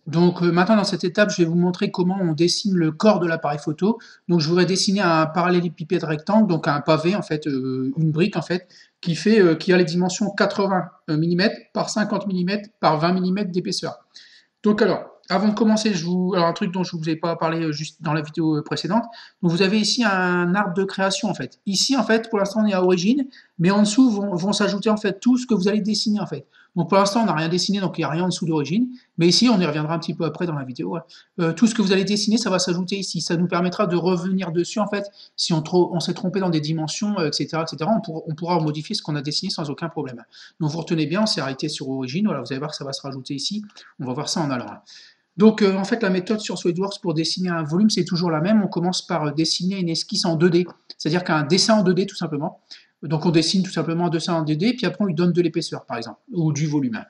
Donc maintenant dans cette étape, je vais vous montrer comment on dessine le corps de l'appareil photo. Donc je voudrais dessiner un parallélépipède rectangle, donc un pavé en fait, une brique en fait, qui a les dimensions 80 mm par 50 mm par 20 mm d'épaisseur. Donc alors, avant de commencer, alors un truc dont je ne vous ai pas parlé juste dans la vidéo précédente. Donc vous avez ici un arbre de création en fait. Ici en fait, pour l'instant on est à origine, mais en dessous vont s'ajouter en fait tout ce que vous allez dessiner en fait. Donc pour l'instant on n'a rien dessiné, donc il n'y a rien en dessous d'origine. Mais ici, on y reviendra un petit peu après dans la vidéo. Ouais. Tout ce que vous allez dessiner, ça va s'ajouter ici. Ça nous permettra de revenir dessus en fait. Si on s'est trompé dans des dimensions, etc., etc., on pourra modifier ce qu'on a dessiné sans aucun problème. Donc vous retenez bien, on s'est arrêté sur origine. Voilà, vous allez voir que ça va se rajouter ici. On va voir ça en allant. Donc en fait la méthode sur SolidWorks pour dessiner un volume c'est toujours la même, on commence par dessiner une esquisse en 2D, c'est-à-dire qu'un dessin en 2D tout simplement. Donc on dessine tout simplement un dessin en 2D, puis après on lui donne de l'épaisseur par exemple, ou du volume.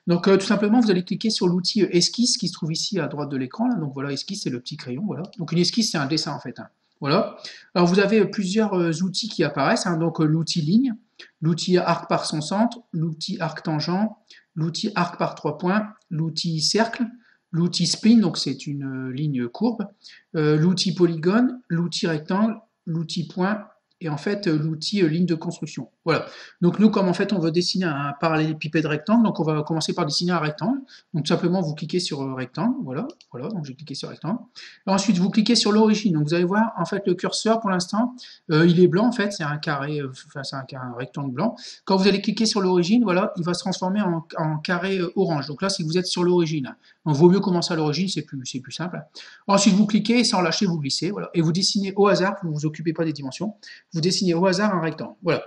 Donc tout simplement vous allez cliquer sur l'outil esquisse qui se trouve ici à droite de l'écran, donc voilà esquisse c'est le petit crayon, voilà. Donc une esquisse c'est un dessin en fait. Voilà. Alors vous avez plusieurs outils qui apparaissent, donc l'outil ligne, l'outil arc par son centre, l'outil arc tangent, l'outil arc par 3 points, l'outil cercle, l'outil spline, donc c'est une ligne courbe, l'outil polygone, l'outil rectangle, l'outil point, et en fait l'outil ligne de construction. Voilà. Donc nous, comme en fait on veut dessiner un parallélépipède rectangle, donc on va commencer par dessiner un rectangle. Donc tout simplement vous cliquez sur rectangle, voilà, donc j'ai cliqué sur rectangle. Et ensuite vous cliquez sur l'origine. Donc vous allez voir en fait le curseur pour l'instant, il est blanc en fait, c'est un carré, enfin c'est un rectangle blanc. Quand vous allez cliquer sur l'origine, voilà, il va se transformer en carré orange. Donc là, si vous êtes sur l'origine, donc vaut mieux commencer à l'origine, c'est plus simple. Ensuite, vous cliquez et sans lâcher, vous glissez, voilà, et vous dessinez au hasard, vous ne vous occupez pas des dimensions, vous dessinez au hasard un rectangle, voilà.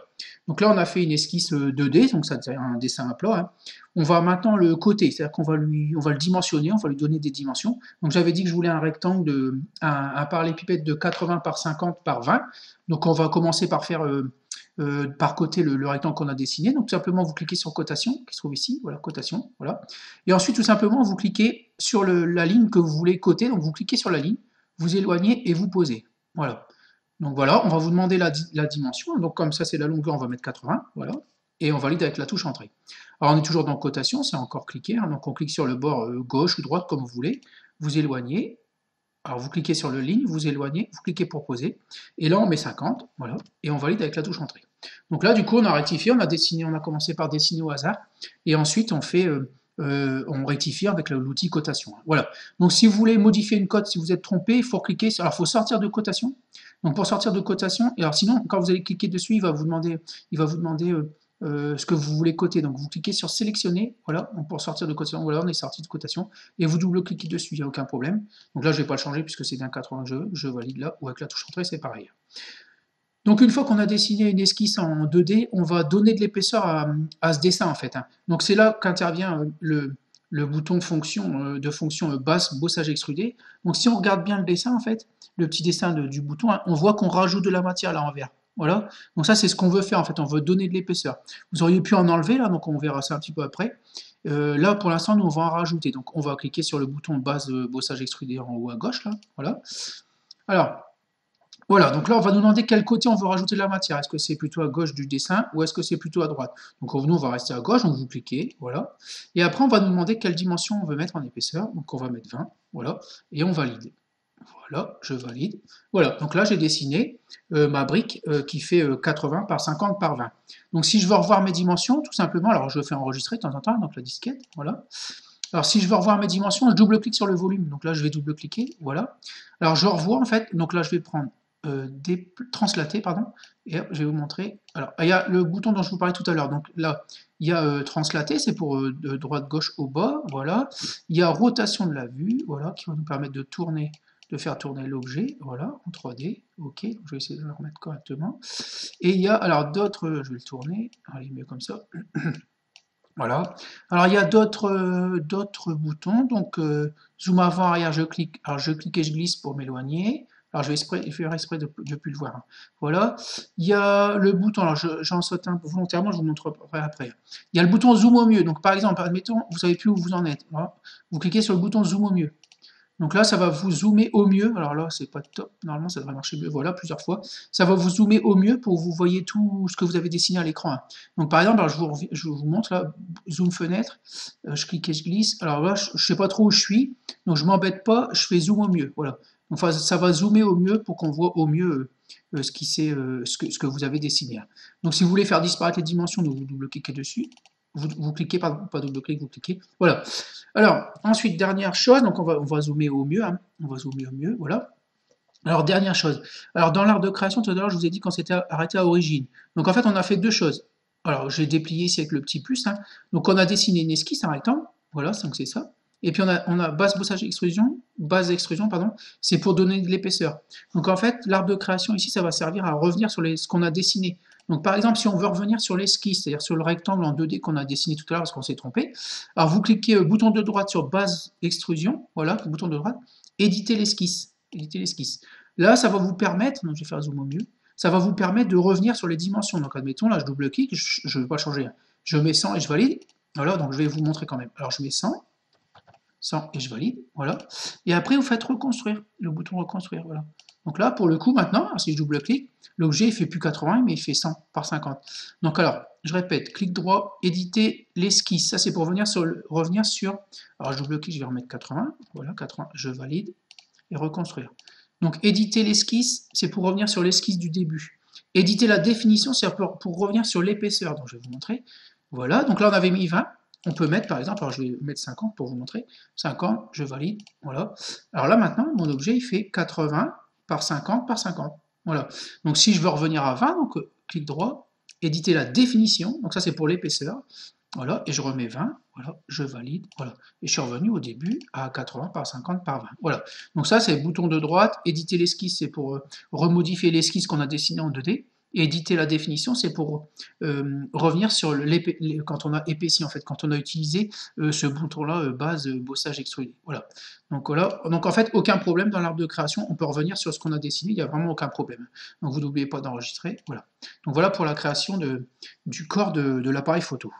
Donc là, on a fait une esquisse 2D, donc ça c'est un dessin à plat. On va maintenant le coter, c'est-à-dire qu'on va le dimensionner, on va lui donner des dimensions. Donc j'avais dit que je voulais un rectangle, un parallélépipède de 80 par 50 par 20. Donc on va commencer par faire par côté le rectangle qu'on a dessiné. Donc tout simplement, vous cliquez sur cotation, qui se trouve ici, voilà, cotation, voilà. Et ensuite, tout simplement, vous cliquez sur la ligne que vous voulez coter, donc vous cliquez sur la ligne, vous éloignez et vous posez. Voilà. Donc voilà, on va vous demander la dimension. Donc comme ça, c'est la longueur, on va mettre 80, voilà. Et on valide avec la touche entrée. Alors on est toujours dans cotation, c'est encore cliquer. Donc on clique sur le bord gauche ou droite, comme vous voulez. Vous éloignez. Alors vous cliquez sur le ligne, vous éloignez, vous cliquez pour poser. Et là, on met 50, voilà. Et on valide avec la touche entrée. Donc là, du coup, on a rectifié, on a commencé par dessiner au hasard. Et ensuite, on rectifie avec l'outil cotation. Voilà. Donc si vous voulez modifier une cote, si vous êtes trompé, il faut cliquer. Alors il faut sortir de cotation. Donc pour sortir de cotation, et alors sinon, quand vous allez cliquer dessus, il va vous demander ce que vous voulez coter. Donc vous cliquez sur sélectionner, voilà, donc pour sortir de cotation, voilà, on est sorti de cotation, et vous double-cliquez dessus, il n'y a aucun problème. Donc là, je ne vais pas le changer puisque c'est d'un 80 je valide là, ou avec la touche entrée, c'est pareil. Donc une fois qu'on a dessiné une esquisse en 2D, on va donner de l'épaisseur à ce dessin en fait. Donc c'est là qu'intervient le bouton de fonction basse, bossage extrudé. Donc si on regarde bien le dessin en fait, le petit dessin du bouton, on voit qu'on rajoute de la matière là envers. Voilà. Donc ça c'est ce qu'on veut faire en fait, on veut donner de l'épaisseur. Vous auriez pu en enlever là, donc on verra ça un petit peu après. Là pour l'instant nous on va en rajouter. Donc on va cliquer sur le bouton basse bossage extrudé en haut à gauche là. Voilà. Alors. Voilà, donc là, on va nous demander quel côté on veut rajouter de la matière. Est-ce que c'est plutôt à gauche du dessin ou est-ce que c'est plutôt à droite? Donc nous, on va rester à gauche, donc vous cliquez, voilà. Et après, on va nous demander quelle dimension on veut mettre en épaisseur. Donc on va mettre 20, voilà, et on valide. Voilà, je valide. Voilà, donc là, j'ai dessiné ma brique qui fait 80 par 50 par 20. Donc si je veux revoir mes dimensions, tout simplement, alors je fais enregistrer de temps en temps, donc la disquette, voilà. Alors si je veux revoir mes dimensions, je double-clique sur le volume. Donc là, je vais double-cliquer, voilà. Alors je revois en fait, donc là, je vais prendre translater, pardon, et je vais vous montrer. Alors, il y a le bouton dont je vous parlais tout à l'heure. Donc là, il y a translater, c'est pour de droite-gauche au bas, voilà. Il y a rotation de la vue, voilà, qui va nous permettre de faire tourner l'objet, voilà, en 3D, ok, donc je vais essayer de le remettre correctement. Et il y a, alors d'autres, je vais le tourner, allez, mieux comme ça. Voilà. Alors il y a d'autres boutons, donc zoom avant, arrière, je clique, alors je clique et je glisse pour m'éloigner. Alors je vais faire exprès de ne plus le voir. Voilà. Il y a le bouton, alors j'en saute un volontairement, je vous montrerai après. Il y a le bouton zoom au mieux. Donc par exemple, admettons, vous savez plus où vous en êtes. Voilà. Vous cliquez sur le bouton zoom au mieux. Donc là, ça va vous zoomer au mieux. Alors là, c'est pas top. Normalement, ça devrait marcher mieux. Voilà, plusieurs fois. Ça va vous zoomer au mieux pour que vous voyez tout ce que vous avez dessiné à l'écran, hein. Donc par exemple, alors, je vous montre là, zoom fenêtre. Je clique et je glisse. Alors là, je sais pas trop où je suis. Donc je m'embête pas. Je fais zoom au mieux. Voilà. Donc ça va zoomer au mieux pour qu'on voit au mieux ce que vous avez dessiné, hein. Donc si vous voulez faire disparaître les dimensions, donc vous double-cliquez dessus. Vous cliquez, pardon, pas double-clic, vous cliquez. Voilà. Alors, ensuite, dernière chose, donc on va zoomer au mieux, hein. On va zoomer au mieux, voilà. Alors, dernière chose. Alors, dans l'art de création, tout à l'heure, je vous ai dit qu'on s'était arrêté à origine. Donc, en fait, on a fait deux choses. Alors, j'ai déplié ici avec le petit plus, hein. Donc, on a dessiné une esquisse, un rectangle. Voilà, donc c'est ça. Et puis, on a base bossage extrusion, base extrusion, pardon. C'est pour donner de l'épaisseur. Donc, en fait, l'art de création ici, ça va servir à revenir sur ce qu'on a dessiné. Donc, par exemple, si on veut revenir sur l'esquisse, c'est-à-dire sur le rectangle en 2D qu'on a dessiné tout à l'heure parce qu'on s'est trompé, alors vous cliquez bouton de droite sur base extrusion, voilà, bouton de droite, éditer l'esquisse. Éditer l'esquisse. Là, ça va vous permettre, donc je vais faire zoom au mieux, ça va vous permettre de revenir sur les dimensions. Donc, admettons, là, je double-clique, je ne vais pas changer, hein. Je mets 100 et je valide. Voilà, donc je vais vous montrer quand même. Alors, je mets 100 et je valide, voilà. Et après, vous faites reconstruire, le bouton reconstruire, voilà. Donc là, pour le coup, maintenant, si je double-clique, l'objet il fait plus 80, mais il fait 100 par 50. Donc alors, je répète, clic droit, éditer l'esquisse. Ça, c'est pour revenir sur... Alors, je double-clique, je vais remettre 80. Voilà, 80, je valide. Et reconstruire. Donc, éditer l'esquisse, c'est pour revenir sur l'esquisse du début. Éditer la définition, c'est pour revenir sur l'épaisseur. Donc, je vais vous montrer. Voilà, donc là, on avait mis 20. On peut mettre, par exemple, alors je vais mettre 50 pour vous montrer. 50, je valide, voilà. Alors là, maintenant, mon objet, il fait 80 par 50 par 50. Voilà. Donc, si je veux revenir à 20, donc clic droit, éditer la définition. Donc, ça, c'est pour l'épaisseur. Voilà, et je remets 20, voilà, je valide, voilà. Et je suis revenu au début à 80 par 50 par 20. Voilà. Donc ça, c'est le bouton de droite. Éditer l'esquisse, c'est pour remodifier l'esquisse qu'on a dessinée en 2D. Et éditer la définition, c'est pour revenir sur quand on a épaissi, en fait, quand on a utilisé ce bouton-là, base bossage extrudé. Voilà. Donc voilà. Donc en fait, aucun problème dans l'arbre de création. On peut revenir sur ce qu'on a dessiné, il n'y a vraiment aucun problème. Donc vous n'oubliez pas d'enregistrer. Voilà. Donc voilà pour la création du corps de l'appareil photo.